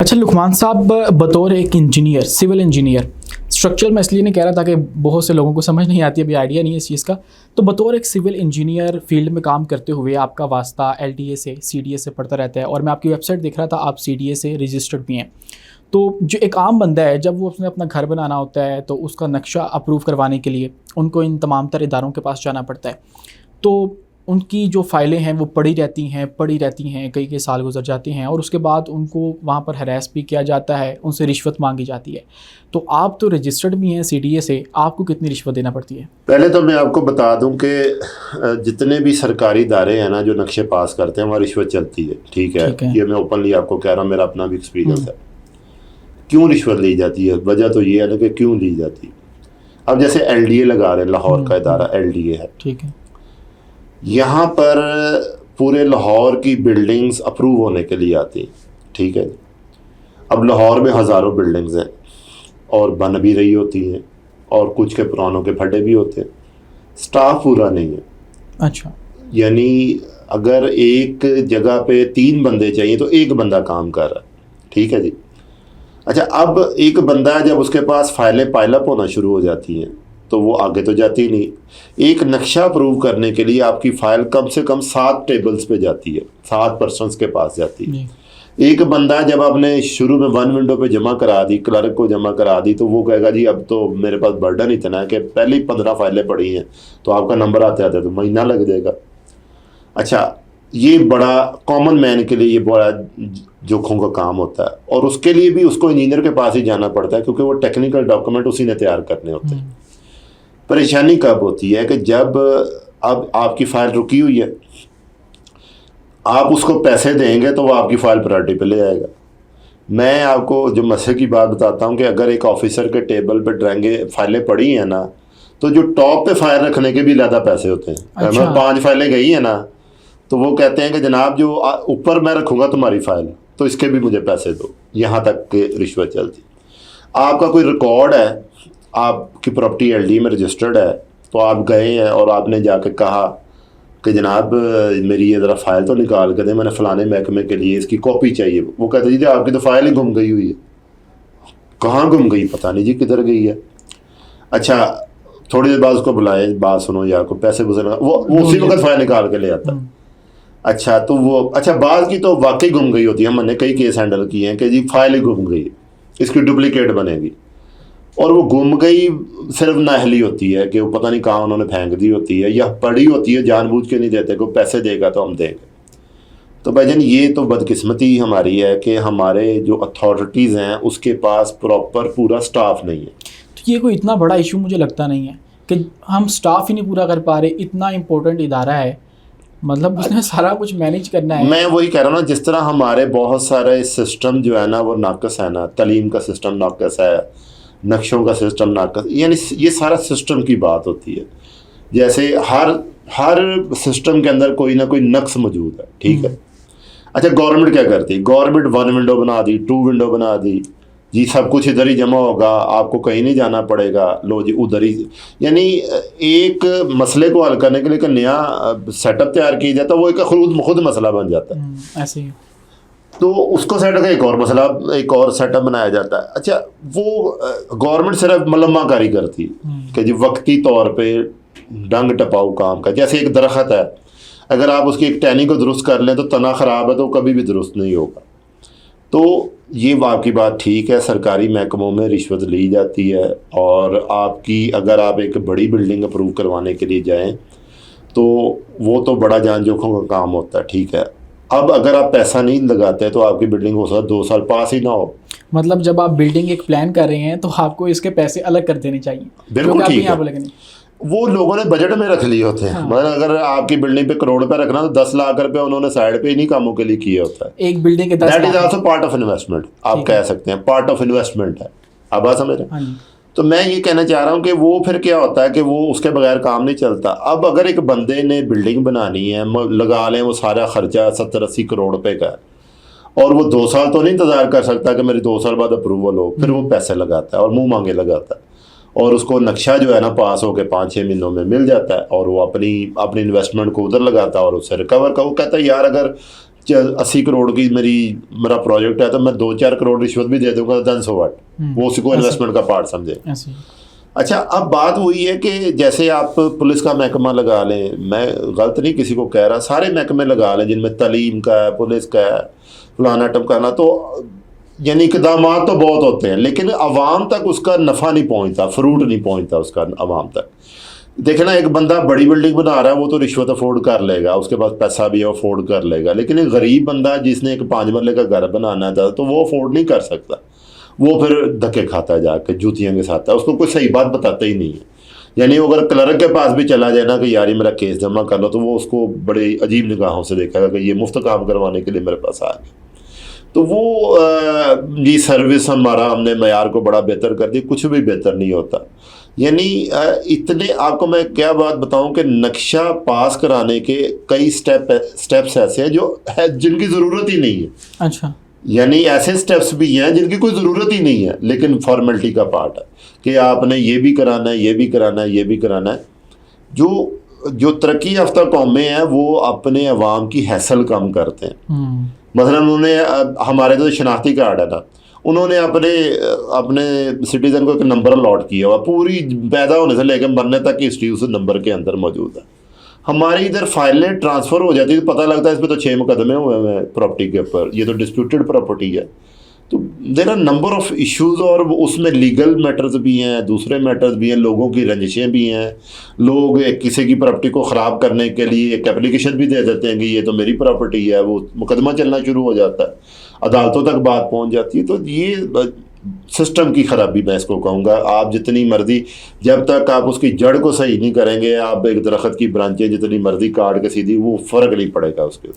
अच्छा लुकमान साहब, बतौर एक इंजीनियर, सिविल इंजीनियर, स्ट्रक्चरल मैं इसलिए नहीं कह रहा था कि बहुत से लोगों को समझ नहीं आती, अभी आइडिया नहीं है इस चीज़ का, तो बतौर एक सिविल इंजीनियर फील्ड में काम करते हुए आपका वास्ता LDA से CDA से पड़ता रहता है, और मैं आपकी वेबसाइट देख रहा था, आप CDA से रजिस्टर्ड भी हैं। तो जो एक आम बंदा है, जब वो उसने अपना घर बनाना होता है तो उसका नक्शा अप्रूव करवाने के लिए उनको इन तमाम तर इदारों के पास जाना पड़ता है। तो उनकी जो फ़ाइलें हैं वो पड़ी रहती हैं, कई साल गुजर जाते हैं, और उसके बाद उनको वहाँ पर हरास भी किया जाता है, उनसे रिश्वत मांगी जाती है। तो आप तो रजिस्टर्ड भी हैं CDA से, आपको कितनी रिश्वत देना पड़ती है? पहले तो मैं आपको बता दूं कि जितने भी सरकारी इदारे हैं ना जो नक्शे पास करते हैं वहाँ रिश्वत चलती है, ठीक है। ये मैं ओपनली आपको कह रहा हूँ, मेरा अपना भी एक्सपीरियंस है। क्यों रिश्वत ली जाती है? वजह तो ये है ना कि क्यों ली जाती है। अब जैसे LDA लगा रहे हैं, लाहौर का इदारा LDA है, ठीक है। यहाँ पर पूरे लाहौर की बिल्डिंग्स अप्रूव होने के लिए आती हैं, ठीक है। अब लाहौर में हज़ारों बिल्डिंग्स हैं और बन भी रही होती हैं, और कुछ के पुरानों के फटे भी होते हैं, स्टाफ पूरा नहीं है। अच्छा, यानी अगर एक जगह पे 3 बंदे चाहिए तो एक बंदा काम कर रहा है, ठीक है जी। अच्छा, अब एक बंदा जब उसके पास फाइलें पाइलअप होना शुरू हो जाती हैं तो वो आगे तो जाती नहीं। एक नक्शा अप्रूव करने के लिए आपकी फ़ाइल कम से कम 7 टेबल्स पे जाती है, 7 पर्सनस के पास जाती है। एक बंदा जब आपने शुरू में 1 विंडो पे जमा करा दी, क्लर्क को जमा करा दी, तो वो कहेगा जी अब तो मेरे पास बर्डन इतना है कि पहले ही 15 फाइलें पड़ी हैं, तो आपका नंबर आते आते तो महीना लग जाएगा। अच्छा, ये बड़ा कॉमन मैन के लिए ये बड़ा जोखों का काम होता है, और उसके लिए भी उसको इंजीनियर के पास ही जाना पड़ता है, क्योंकि वो टेक्निकल डॉक्यूमेंट उसी ने तैयार करने होते हैं। परेशानी कब होती है कि जब अब आपकी फ़ाइल रुकी हुई है, आप उसको पैसे देंगे तो वो आपकी फ़ाइल प्रायोरिटी पे ले आएगा। मैं आपको जो मसले की बात बताता हूँ कि अगर एक ऑफिसर के टेबल पे ड्राइंगे फाइलें पड़ी हैं ना, तो जो टॉप पे फाइल रखने के भी ज़्यादा पैसे होते हैं। अच्छा। 5 फाइलें गई हैं ना, तो वो कहते हैं कि जनाब जो ऊपर मैं रखूँगा तुम्हारी फ़ाइल, तो इसके भी मुझे पैसे दो। यहाँ तक के रिश्वत चलती। आपका कोई रिकॉर्ड है, आपकी प्रॉपर्टी LDA में रजिस्टर्ड है, तो आप गए हैं और आपने जाके कहा कि जनाब मेरी ये ज़रा फ़ाइल तो निकाल कर दें, मैंने फ़लाने महकमे के लिए इसकी कॉपी चाहिए। वो कहते जी आपकी तो फ़ाइल ही गुम गई हुई है। कहाँ गुम गई? पता नहीं जी किधर गई है। अच्छा, थोड़ी देर बाद उसको बुलाए, बात सुनो यार, को पैसे गुजर, वो उसी वक्त फ़ाइल निकाल के ले आता। अच्छा, तो वो बात की तो वाकई गुम गई होती है। हमने कई केस हैंडल किए हैं कि जी फ़ाइल ही गुम गई, इसकी डुप्लीकेट बनेगी, और वो गुम गई सिर्फ नाहली होती है कि वो पता नहीं कहाँ उन्होंने फेंक दी होती है, या पड़ी होती है, जानबूझ के नहीं देते, कोई पैसे देगा तो हम देंगे। तो भाईजान ये तो बदकिस्मती हमारी है कि हमारे जो अथॉरिटीज़ हैं उसके पास प्रॉपर पूरा स्टाफ नहीं है। तो ये कोई इतना बड़ा इशू मुझे लगता नहीं है कि हम स्टाफ ही नहीं पूरा कर पा रहे। इतना इम्पोर्टेंट इदारा है, मतलब उसने सारा कुछ मैनेज करना है। मैं वही कह रहा हूँ ना, जिस तरह हमारे बहुत सारे सिस्टम जो है ना वो नाकस है ना, तालीम का सिस्टम नाकस है, नक्शों का सिस्टम नाकस, यानी ये सारा सिस्टम की बात होती है। जैसे हर सिस्टम के अंदर कोई ना कोई नक्स मौजूद है, ठीक है। अच्छा, गवर्नमेंट क्या करती है? गवर्नमेंट 1 विंडो बना दी, 2 विंडो बना दी, जी सब कुछ इधर ही जमा होगा, आपको कहीं नहीं जाना पड़ेगा, लो जी उधर ही। यानी एक मसले को हल करने के लिए एक नया सेटअप तैयार किया जाता है, वो एक खुद मसला बन जाता है। ऐसे ही तो उसको सेट का एक और मसला, एक और सेटअप बनाया जाता है। अच्छा, वो गवर्नमेंट सिर्फ मलम्माकारी करती है कि जी वक्ती तौर पे डंग टपाऊ काम का। जैसे एक दरख्त है, अगर आप उसकी एक टहनी को दुरुस्त कर लें तो तना ख़राब है तो कभी भी दुरुस्त नहीं होगा। तो ये आपकी बात ठीक है, सरकारी महकमों में रिश्वत ली जाती है, और आपकी अगर आप एक बड़ी बिल्डिंग अप्रूव करवाने के लिए जाएँ तो वो तो बड़ा जान जोखों का काम होता है, ठीक है। अब अगर आप पैसा नहीं लगाते तो आपकी बिल्डिंग हो सकता 2 साल पास ही ना हो। मतलब जब आप बिल्डिंग एक प्लान कर रहे हैं तो आपको इसके पैसे अलग कर देने चाहिए। बिल्कुल ठीक है, वो लोगों ने बजट में रख लिए होते हैं। हाँ। मतलब अगर आपकी बिल्डिंग पे करोड़ रुपए रखना तो 10 लाख रुपए उन्होंने साइड पे इन्हीं कामों के लिए किया होता है। एक बिल्डिंग के 10 that is also part of investment, आप कह सकते हैं पार्ट ऑफ इन्वेस्टमेंट है। आप बात समझ रहे हैं? तो मैं ये कहना चाह रहा हूँ कि वो फिर क्या होता है कि वो उसके बगैर काम नहीं चलता। अब अगर एक बंदे ने बिल्डिंग बनानी है, लगा लें वो सारा खर्चा 70-80 करोड़ रुपए का, और वो 2 साल तो नहीं इंतज़ार कर सकता कि मेरी 2 साल बाद अप्रूवल हो, फिर वो पैसे लगाता है और मुंह मांगे लगाता है, और उसको नक्शा जो है ना पास हो के 5-6 महीनों में मिल जाता है, और वो अपनी इन्वेस्टमेंट को उधर लगाता है और उससे रिकवर का। वो कहता है यार अगर 80 करोड़ की मेरा प्रोजेक्ट है तो मैं 2-4 करोड़ रिश्वत भी दे दूंगा, देन सो व्हाट, वो उसी को इन्वेस्टमेंट का पार्ट समझे। ऐसे ही। अच्छा, अब बात वही है कि जैसे आप पुलिस का महकमा लगा लें, मैं गलत नहीं किसी को कह रहा, सारे महकमे लगा लें जिनमें तालीम का है, पुलिस का है, फलाना टमकाना, तो यानी इकदाम तो बहुत होते हैं लेकिन आवाम तक उसका नफ़ा नहीं पहुंचता, फ्रूट नहीं पहुंचता उसका आवाम तक। देखे ना, एक बंदा बड़ी बिल्डिंग बना रहा है वो तो रिश्वत अफोर्ड कर लेगा, उसके पास पैसा भी है, अफोर्ड कर लेगा, लेकिन एक गरीब बंदा जिसने एक 5 मरले का घर बनाना था तो वो अफोर्ड नहीं कर सकता, वो फिर धक्के खाता है जाके, जूतियों के साथ है, उसको कोई सही बात बताता ही नहीं है। यानी अगर क्लर्क के पास भी चला जाए ना कि यार ये मेरा केस जमा कर लो, तो वो उसको बड़े अजीब निगाहों से देखेगा कि ये मुफ्त काम करवाने के लिए मेरे पास आ गया। तो वो ये सर्विस हमने मयार को बड़ा बेहतर कर दी, कुछ भी बेहतर नहीं होता। यानी इतने आपको मैं क्या बात बताऊं कि नक्शा पास कराने के कई स्टेप्स ऐसे हैं जो है जिनकी ज़रूरत ही नहीं है। अच्छा, यानी ऐसे स्टेप्स भी हैं जिनकी कोई ज़रूरत ही नहीं है लेकिन फॉर्मेलिटी का पार्ट है कि आपने ये भी कराना है, ये भी कराना है, ये भी कराना है। जो तरक्की याफ्ता कौमें हैं वो अपने अवाम की हैसल कम करते हैं। मसलन उन्होंने हमारे तो शनाख्ती कार्ड है ना, उन्होंने अपने सिटीज़न को एक नंबर अलॉट किया हुआ, पूरी पैदा होने से लेकर मरने तक की हिस्ट्री उस नंबर के अंदर मौजूद है। हमारी इधर फाइलें ट्रांसफ़र हो जाती है तो पता लगता है इस पर तो 6 मुकदमे हुए हैं प्रॉपर्टी के ऊपर, ये तो डिस्प्यूटेड प्रॉपर्टी है। तो there are number of issues, और उसमें लीगल मैटर्स भी हैं, दूसरे मैटर्स भी हैं, लोगों की रंजिशें भी हैं। लोग किसी की प्रॉपर्टी को ख़राब करने के लिए एक एप्लीकेशन भी दे देते हैं कि ये तो मेरी प्रॉपर्टी है, वो मुकदमा चलना शुरू हो जाता है, अदालतों तक बात पहुंच जाती है। तो ये सिस्टम की ख़राबी मैं इसको कहूँगा। आप जितनी मर्ज़ी, जब तक आप उसकी जड़ को सही नहीं करेंगे, आप एक दरख्त की ब्रांचें जितनी मर्ज़ी काट के सीधी, वो फ़र्क नहीं पड़ेगा उसके।